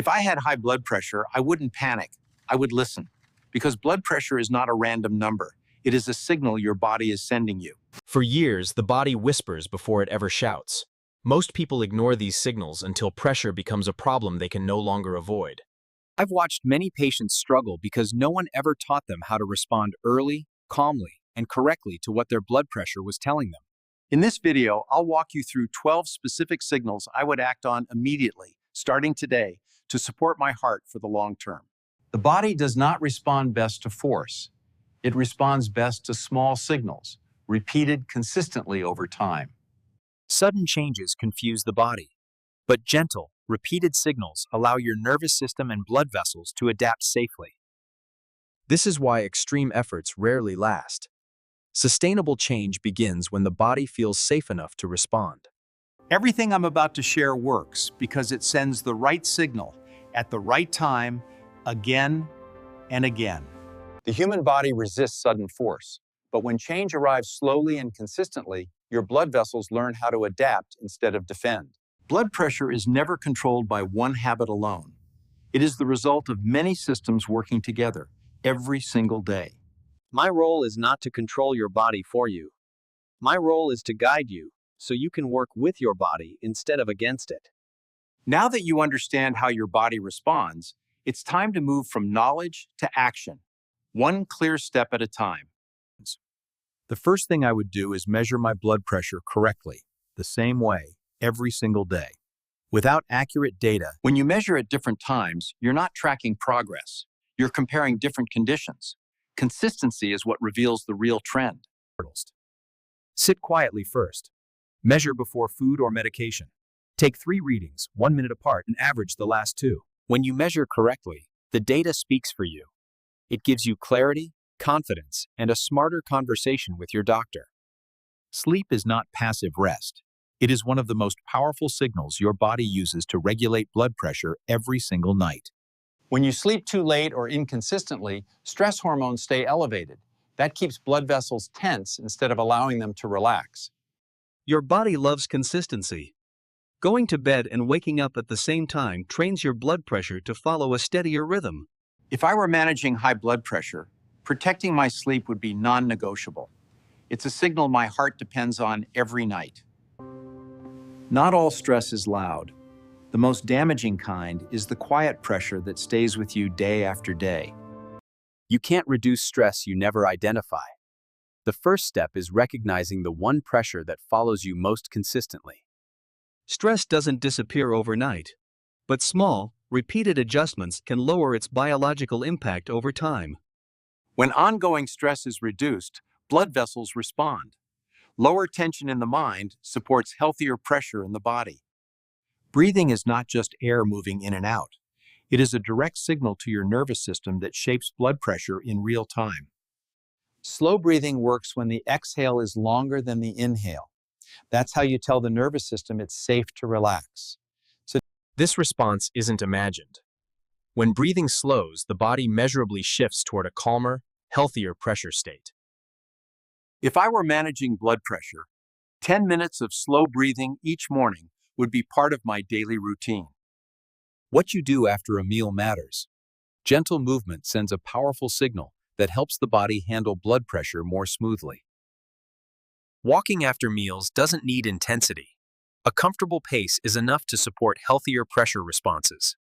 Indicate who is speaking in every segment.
Speaker 1: If I had high blood pressure, I wouldn't panic. I would listen. Because blood pressure is not a random number. It is a signal your body is sending you.
Speaker 2: For years, the body whispers before it ever shouts. Most people ignore these signals until pressure becomes a problem they can no longer avoid.
Speaker 3: I've watched many patients struggle because no one ever taught them how to respond early, calmly, and correctly to what their blood pressure was telling them.
Speaker 1: In this video, I'll walk you through 12 specific signals I would act on immediately, starting today, to support my heart for the long term. The body does not respond best to force. It responds best to small signals, repeated consistently over time.
Speaker 3: Sudden changes confuse the body, but gentle, repeated signals allow your nervous system and blood vessels to adapt safely.
Speaker 2: This is why extreme efforts rarely last. Sustainable change begins when the body feels safe enough to respond.
Speaker 1: Everything I'm about to share works because it sends the right signal at the right time, again and again. The human body resists sudden force, but when change arrives slowly and consistently, your blood vessels learn how to adapt instead of defend. Blood pressure is never controlled by one habit alone. It is the result of many systems working together every single day.
Speaker 3: My role is not to control your body for you. My role is to guide you so you can work with your body instead of against it.
Speaker 1: Now that you understand how your body responds, it's time to move from knowledge to action, one clear step at a time. The first thing I would do is measure my blood pressure correctly, the same way, every single day. Without accurate data, when you measure at different times, you're not tracking progress. You're comparing different conditions. Consistency is what reveals the real trend.
Speaker 3: Sit quietly first. Measure before food or medication. Take 3 readings, 1 minute apart, and average the last 2. When you measure correctly, the data speaks for you. It gives you clarity, confidence, and a smarter conversation with your doctor.
Speaker 1: Sleep is not passive rest. It is one of the most powerful signals your body uses to regulate blood pressure every single night. When you sleep too late or inconsistently, stress hormones stay elevated. That keeps blood vessels tense instead of allowing them to relax.
Speaker 4: Your body loves consistency. Going to bed and waking up at the same time trains your blood pressure to follow a steadier rhythm.
Speaker 1: If I were managing high blood pressure, protecting my sleep would be non-negotiable. It's a signal my heart depends on every night. Not all stress is loud. The most damaging kind is the quiet pressure that stays with you day after day.
Speaker 3: You can't reduce stress you never identify. The first step is recognizing the one pressure that follows you most consistently.
Speaker 4: Stress doesn't disappear overnight, but small, repeated adjustments can lower its biological impact over time.
Speaker 1: When ongoing stress is reduced, blood vessels respond. Lower tension in the mind supports healthier pressure in the body. Breathing is not just air moving in and out. It is a direct signal to your nervous system that shapes blood pressure in real time. Slow breathing works when the exhale is longer than the inhale. That's how you tell the nervous system it's safe to relax.
Speaker 2: This response isn't imagined. When breathing slows, the body measurably shifts toward a calmer, healthier pressure state.
Speaker 1: If I were managing blood pressure, 10 minutes of slow breathing each morning would be part of my daily routine. What you do after a meal matters. Gentle movement sends a powerful signal that helps the body handle blood pressure more smoothly.
Speaker 2: Walking after meals doesn't need intensity. A comfortable pace is enough to support healthier pressure responses.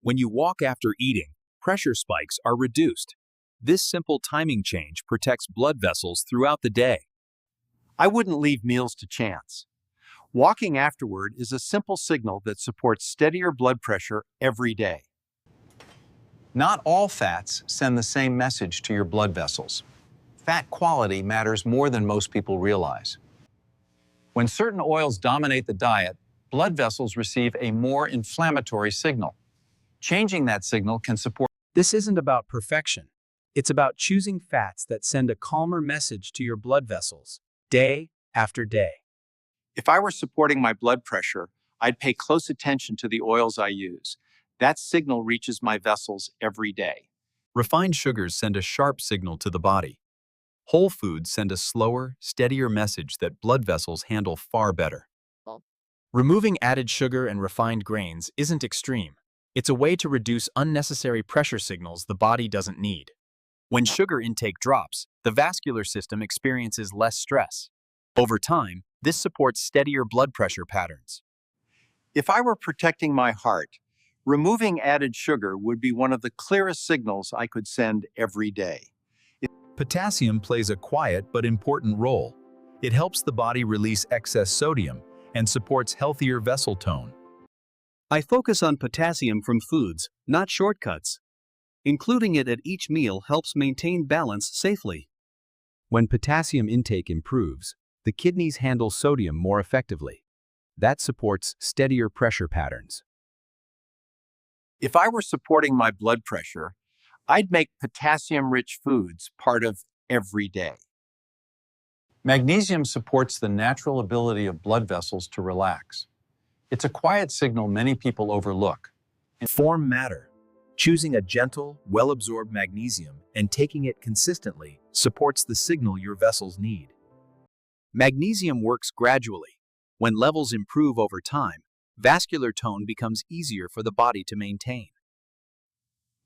Speaker 1: When you walk after eating, pressure spikes are reduced. This simple timing change protects blood vessels throughout the day. I wouldn't leave meals to chance. Walking afterward is a simple signal that supports steadier blood pressure every day. Not all fats send the same message to your blood vessels. Fat quality matters more than most people realize. When certain oils dominate the diet, blood vessels receive a more inflammatory signal. Changing that signal can support.
Speaker 3: This isn't about perfection. It's about choosing fats that send a calmer message to your blood vessels, day after day.
Speaker 1: If I were supporting my blood pressure, I'd pay close attention to the oils I use. That signal reaches my vessels every day. Refined sugars send a sharp signal to the body. Whole foods send a slower, steadier message that blood vessels handle far better.
Speaker 2: Removing added sugar and refined grains isn't extreme. It's a way to reduce unnecessary pressure signals the body doesn't need.
Speaker 3: When sugar intake drops, the vascular system experiences less stress. Over time, this supports steadier blood pressure patterns.
Speaker 1: If I were protecting my heart, removing added sugar would be one of the clearest signals I could send every day.
Speaker 3: Potassium plays a quiet but important role. It helps the body release excess sodium and supports healthier vessel tone.
Speaker 4: I focus on potassium from foods, not shortcuts. Including it at each meal helps maintain balance safely.
Speaker 3: When potassium intake improves, the kidneys handle sodium more effectively. That supports steadier pressure patterns.
Speaker 1: If I were supporting my blood pressure, I'd make potassium-rich foods part of every day.
Speaker 5: Magnesium supports the natural ability of blood vessels to relax. It's a quiet signal many people overlook.
Speaker 3: Form matter. Choosing a gentle, well-absorbed magnesium and taking it consistently supports the signal your vessels need. Magnesium works gradually. When levels improve over time, vascular tone becomes easier for the body to maintain.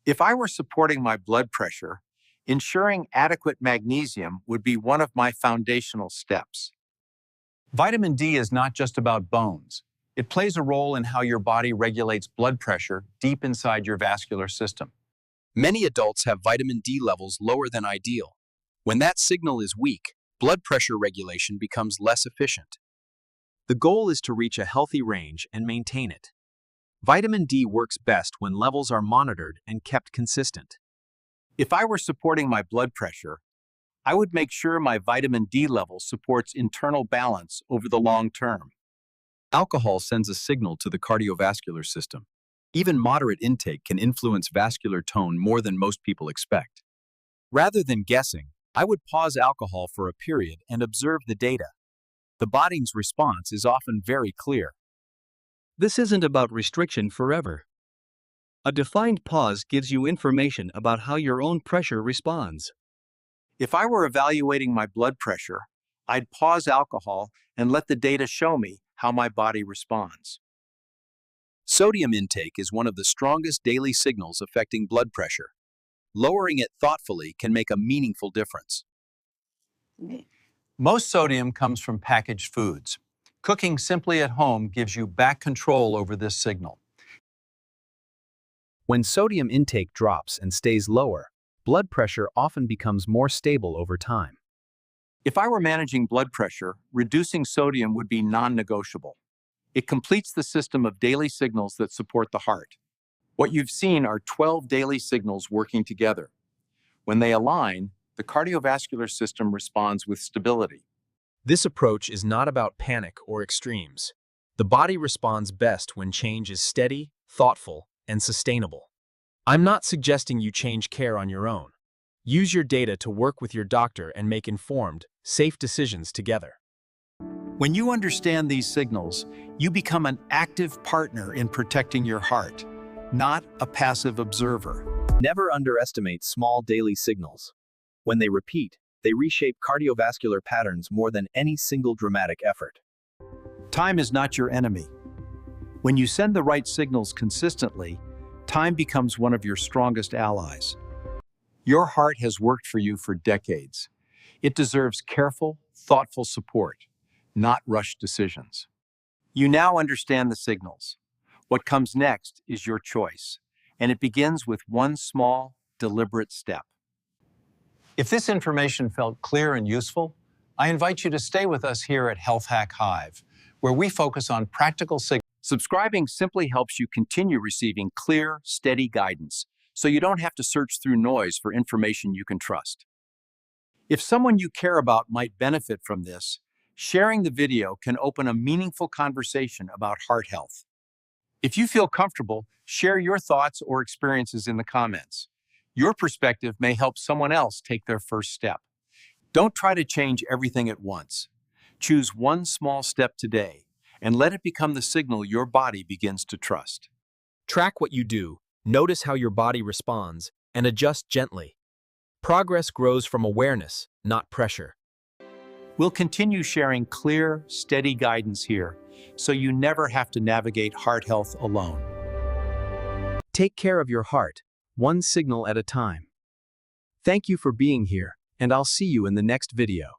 Speaker 1: If I were supporting my blood pressure, ensuring adequate magnesium would be one of my foundational steps.
Speaker 5: Vitamin D is not just about bones. It plays a role in how your body regulates blood pressure deep inside your vascular system.
Speaker 3: Many adults have vitamin D levels lower than ideal. When that signal is weak, blood pressure regulation becomes less efficient. The goal is to reach a healthy range and maintain it. Vitamin D works best when levels are monitored and kept consistent.
Speaker 1: If I were supporting my blood pressure, I would make sure my vitamin D level supports internal balance over the long term.
Speaker 3: Alcohol sends a signal to the cardiovascular system. Even moderate intake can influence vascular tone more than most people expect. Rather than guessing, I would pause alcohol for a period and observe the data. The body's response is often very clear.
Speaker 4: This isn't about restriction forever. A defined pause gives you information about how your own pressure responds.
Speaker 1: If I were evaluating my blood pressure, I'd pause alcohol and let the data show me how my body responds.
Speaker 3: Sodium intake is one of the strongest daily signals affecting blood pressure. Lowering it thoughtfully can make a meaningful difference.
Speaker 5: Most sodium comes from packaged foods. Cooking simply at home gives you back control over this signal.
Speaker 3: When sodium intake drops and stays lower, blood pressure often becomes more stable over time.
Speaker 1: If I were managing blood pressure, reducing sodium would be non-negotiable. It completes the system of daily signals that support the heart. What you've seen are 12 daily signals working together. When they align, the cardiovascular system responds with stability.
Speaker 2: This approach is not about panic or extremes. The body responds best when change is steady, thoughtful, and sustainable. I'm not suggesting you change care on your own. Use your data to work with your doctor and make informed, safe decisions together.
Speaker 1: When you understand these signals, you become an active partner in protecting your heart, not a passive observer.
Speaker 3: Never underestimate small daily signals. When they repeat, they reshape cardiovascular patterns more than any single dramatic effort.
Speaker 1: Time is not your enemy. When you send the right signals consistently, time becomes one of your strongest allies. Your heart has worked for you for decades. It deserves careful, thoughtful support, not rushed decisions. You now understand the signals. What comes next is your choice, and it begins with one small, deliberate step.
Speaker 5: If this information felt clear and useful, I invite you to stay with us here at Health Hack Hive, where we focus on practical signals.
Speaker 1: Subscribing simply helps you continue receiving clear, steady guidance, so you don't have to search through noise for information you can trust. If someone you care about might benefit from this, sharing the video can open a meaningful conversation about heart health. If you feel comfortable, share your thoughts or experiences in the comments. Your perspective may help someone else take their first step. Don't try to change everything at once. Choose one small step today and let it become the signal your body begins to trust.
Speaker 2: Track what you do, notice how your body responds, and adjust gently. Progress grows from awareness, not pressure.
Speaker 1: We'll continue sharing clear, steady guidance here, so you never have to navigate heart health alone.
Speaker 2: Take care of your heart, one signal at a time. Thank you for being here, and I'll see you in the next video.